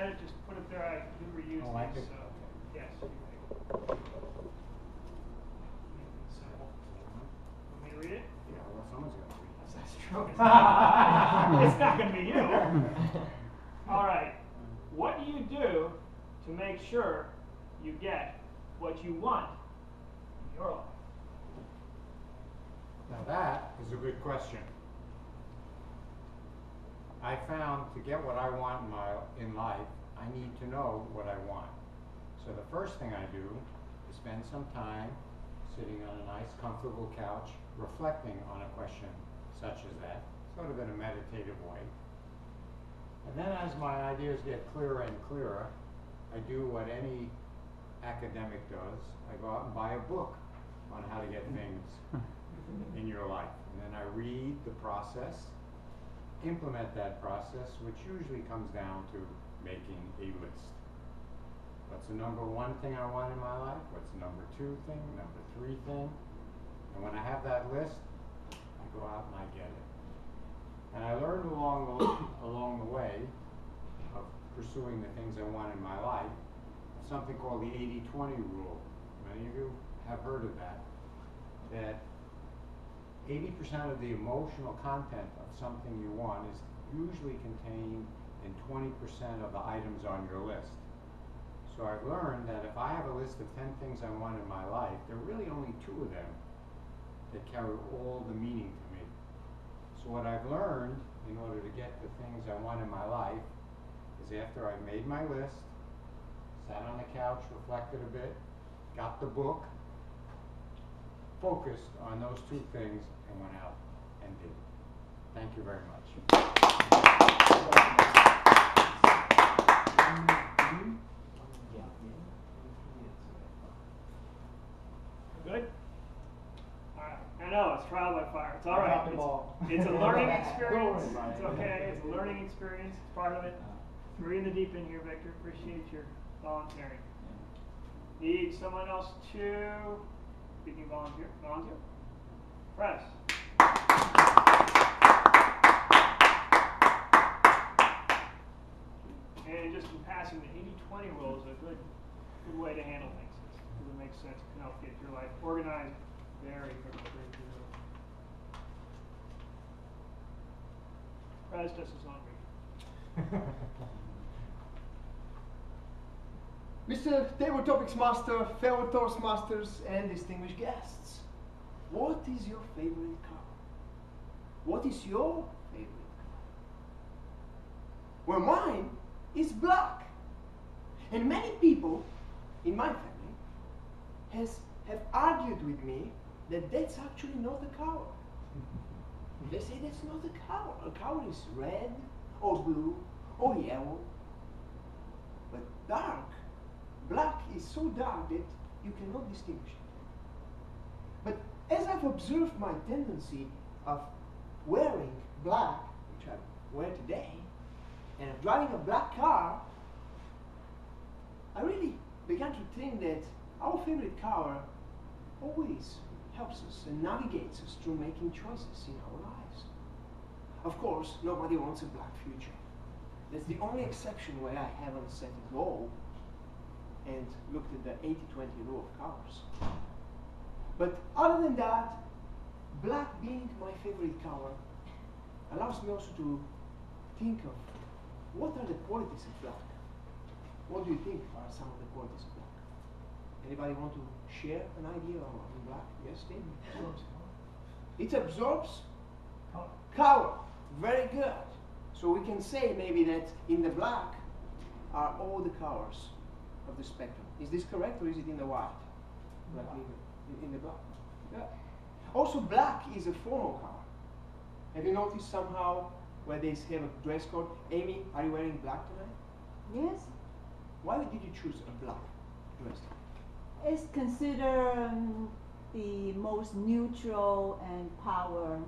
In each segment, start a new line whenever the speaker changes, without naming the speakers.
get it, just put it there. I do reuse these, so yes, you may. Simple. Want me to read it?
Yeah, well, someone's got to read it.
That's true. It's not going to be you. All right. What do you do to make sure you get what you want in your life?
Now that is a good question. I found to get what I want in life, I need to know what I want. So the first thing I do is spend some time sitting on a nice comfortable couch reflecting on a question such as that, sort of in a meditative way. And then as my ideas get clearer and clearer, I do what any academic does. I go out and buy a book on how to get things in your life. And then I read the process, implement that process, which usually comes down to making a list. What's the number one thing I want in my life? What's the number two thing? Number three thing? And when I have that list, I go out and I get it. And I learned along the way of pursuing the things I want in my life, something called the 80-20 rule. Many of you have heard of that. That 80% of the emotional content of something you want is usually contained in 20% of the items on your list. So I've learned that if I have a list of 10 things I want in my life, there are really only 2 of them that carry all the meaning to me. So what I've learned in order to get the things I want in my life is after I've made my list, sat on the couch, reflected a bit, got the book, focused on those 2 things, and went out and did it. Thank you very much.
Good? All right. I know, it's trial by fire. It's all right. It's a learning experience. It's okay. It's a learning experience. It's part of it. You're in the deep end here, Victor. Appreciate your volunteering. Need someone else to... Speaking of volunteer. Press. And just in passing, the 80-20 rule is a good way to handle things. Because it makes sense. It can help get your life organized very quickly. Press just as hungry.
Mr. Table Topics Master, fellow Toastmasters, and distinguished guests, what is your favorite color? What is your favorite color? Well, mine is black. And many people in my family have argued with me that that's actually not a color. They say that's not a color. A color is red, or blue, or yellow. But black is so dark that you cannot distinguish it. But as I've observed my tendency of wearing black, which I wear today, and of driving a black car, I really began to think that our favorite color always helps us and navigates us through making choices in our lives. Of course, nobody wants a black future. That's the only exception where I haven't set a goal and looked at the 80-20 rule of colors. But other than that, black being my favorite color allows me also to think of what are the qualities of black. What do you think are some of the qualities of black? Anybody want to share an idea on black? Yes, Steve? It absorbs color. Very good. So we can say maybe that in the black are all the colors of the spectrum. Is this correct, or is it in the white? Black in the black. Yeah. Also, black is a formal color. Have you noticed somehow where they have a dress code? Amy, are you wearing black tonight?
Yes.
Why did you choose a black dress?
It's considered the most neutral and power.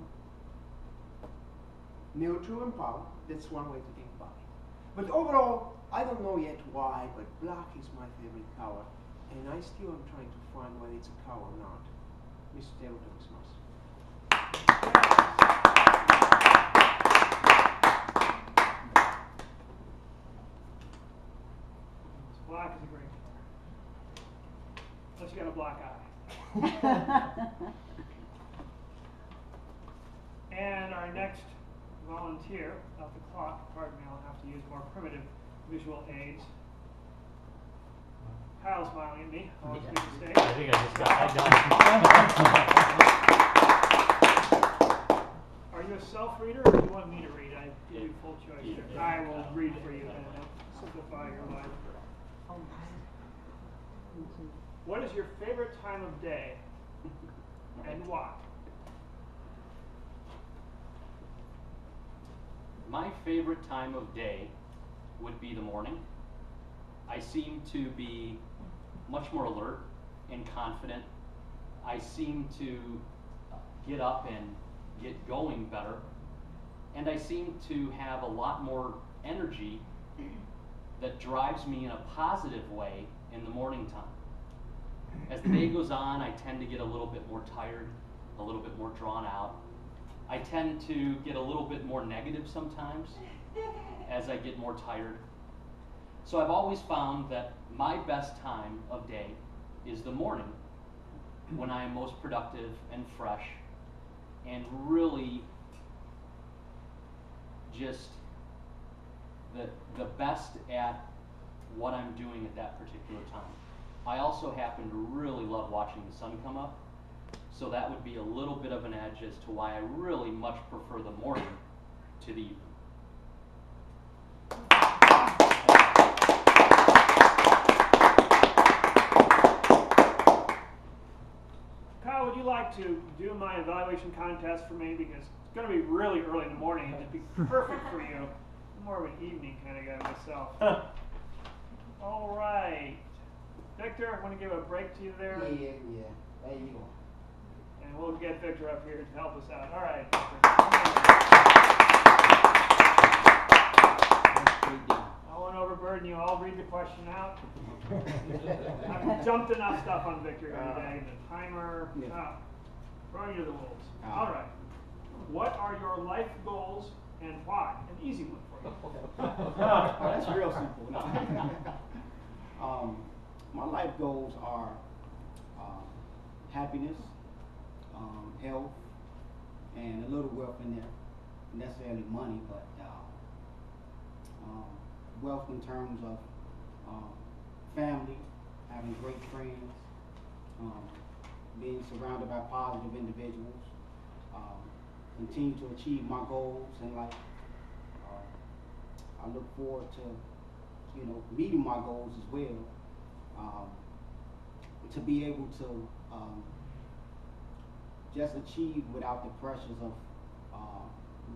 Neutral and power, that's one way to think about it. But overall, I don't know yet why, but black is my favorite color, and I still am trying to find whether it's a color or not. Mr. Taylor, Thomas.
next volunteer of the clock, pardon me, I'll have to use more primitive visual aids. Kyle's smiling at me. Always good to stay.
I think I just got
Are you a self-reader or do you want me to read? I give you full choice here. I will read for you and simplify your life. What is your favorite time of day and why?
My favorite time of day would be the morning. I seem to be much more alert and confident. I seem to get up and get going better. And I seem to have a lot more energy that drives me in a positive way in the morning time. As the day goes on, I tend to get a little bit more tired, a little bit more drawn out. I tend to get a little bit more negative sometimes as I get more tired. So I've always found that my best time of day is the morning, when I am most productive and fresh and really just the best at what I'm doing at that particular time. I also happen to really love watching the sun come up, so that would be a little bit of an edge as to why I really much prefer the morning to the evening.
Kyle, would you like to do my evaluation contest for me? Because it's going to be really early in the morning and it'd be perfect for you. I'm more of an evening kind of guy myself. All right. Victor, I want to give a break to you there.
Yeah. There you go.
And we'll get Victor up here to help us out. All right, Victor. I won't overburden you. I'll read the question out. I've jumped enough stuff on Victor here today. The timer. Throwing you to the wolves. All right. What are your life goals and why? An easy one for you.
Oh, that's real simple. My life goals are happiness, health, and a little wealth in there. Not necessarily money, but wealth in terms of family, having great friends, being surrounded by positive individuals, continue to achieve my goals in life. I look forward to, meeting my goals as well. To be able to just achieve without the pressures of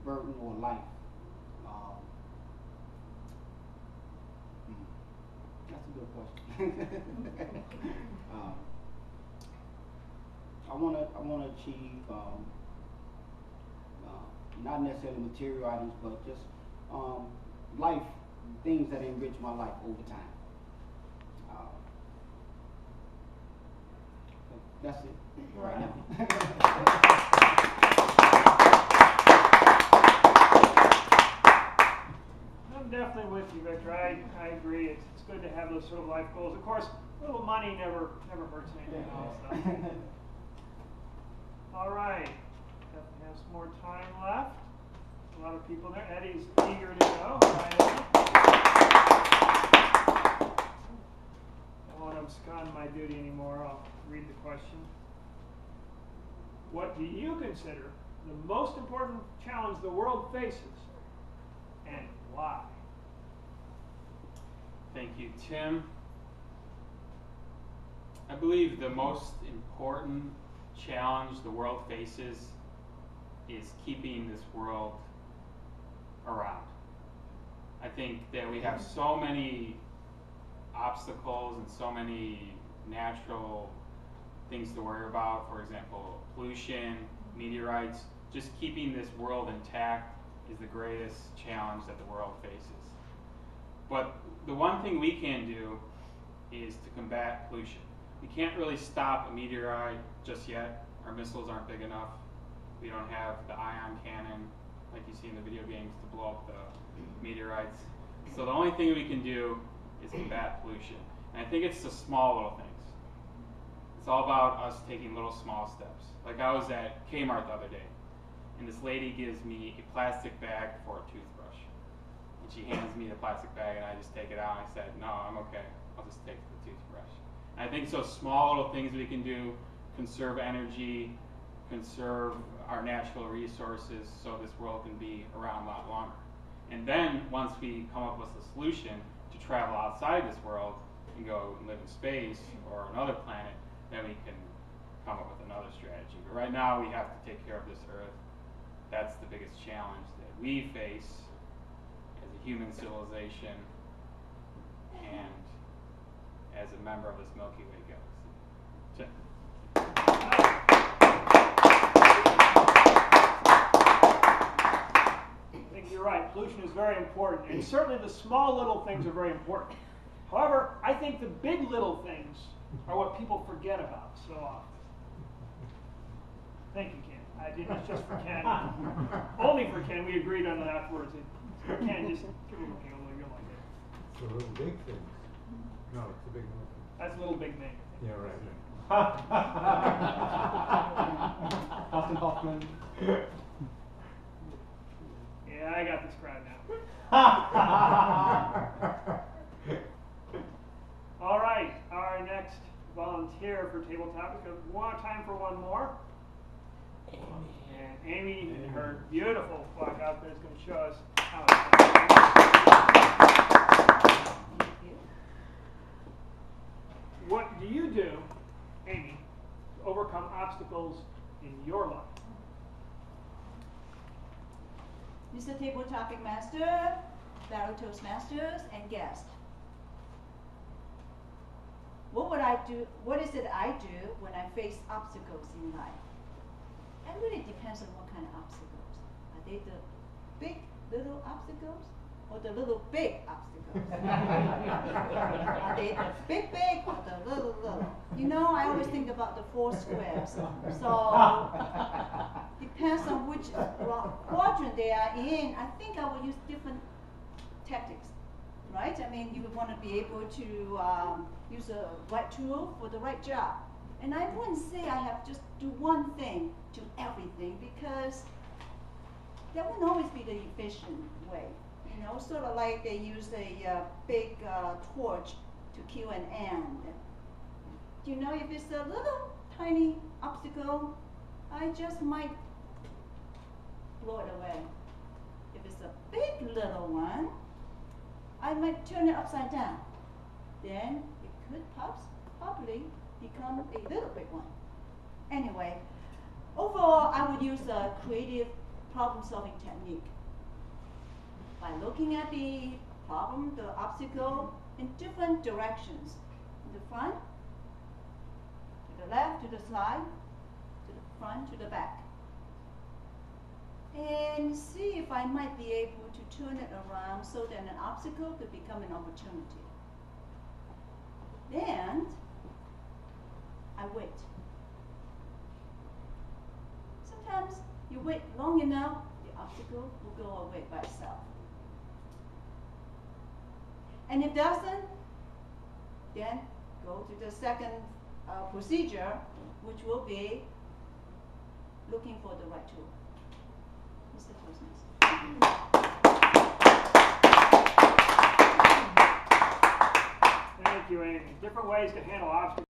burden or life. That's a good question. I want to achieve not necessarily material items, but just life, things that enrich my life over time. That's it right now.
I'm definitely with you, Victor. I agree. It's good to have those sort of life goals. Of course, a little money never hurts anything else. All right. Definitely have some more time left. A lot of people there. Eddie's eager to go. Hi, Eddie. I won't abscond my duty anymore. I'll read the question. What do you consider the most important challenge the world faces, and why?
Thank you, Tim. I believe the most important challenge the world faces is keeping this world around. I think that we have so many obstacles and so many natural things to worry about. For example, pollution, meteorites. Just keeping this world intact is the greatest challenge that the world faces. But the one thing we can do is to combat pollution. We can't really stop a meteorite just yet. Our missiles aren't big enough. We don't have the ion cannon like you see in the video games to blow up the meteorites. So the only thing we can do is combat pollution. And I think it's the small little things. It's all about us taking little small steps. Like I was at Kmart the other day, and this lady gives me a plastic bag for a toothbrush. And she hands me the plastic bag, and I just take it out, and I said, no, I'm okay. I'll just take the toothbrush. And I think so small little things we can do, conserve energy, conserve our natural resources so this world can be around a lot longer. And then once we come up with a solution to travel outside this world and go and live in space or another planet, then we can come up with another strategy. But right now we have to take care of this Earth. That's the biggest challenge that we face as a human civilization and as a member of this Milky Way galaxy. Check.
I think you're right. Pollution is very important, and certainly the small little things are very important. However, I think the big little things are what people forget about so often. Thank you, Ken. I did not just for Ken. Only for Ken. We agreed on that afterwards. Ken, just give him a look. You're like it.
It's a little big thing. No, it's a big little thing.
That's a little big thing.
Yeah, right.
Dustin Hoffman.
Yeah, I got this crowd now. All right, our next volunteer for table topic. Time for one more. And Amy and her beautiful black outfit is going to show us how it's done. What do you do, Amy, to overcome obstacles in your life?
Mr. Table Topic Master, Battle Toastmasters, and guest. What would I do? What is it I do when I face obstacles in life? It really depends on what kind of obstacles. Are they the big little obstacles or the little big obstacles? Are they the big or the little? You know, I always think about the 4 squares. So depends on which quadrant they are in. I think I will use different tactics, right? I mean, you would want to be able to use the right tool for the right job. And I wouldn't say I have just do one thing to everything, because that wouldn't always be the efficient way. You know, sort of like they use a big torch to kill an ant. You know, if it's a little tiny obstacle, I just might blow it away. If it's a big little one, I might turn it upside down. Then it could possibly become a little big one. Anyway, overall, I would use a creative problem-solving technique by looking at the problem, the obstacle, in different directions. To the front, to the left, to the side, to the front, to the back. And see if I might be able to turn it around so that an obstacle could become an opportunity. Then, I wait. Sometimes you wait long enough, the obstacle will go away by itself. And if it doesn't, then go to the second procedure, which will be looking for the right tool. Mr. Toastmaster.
Thank you, Amy. Different ways to handle obstacles.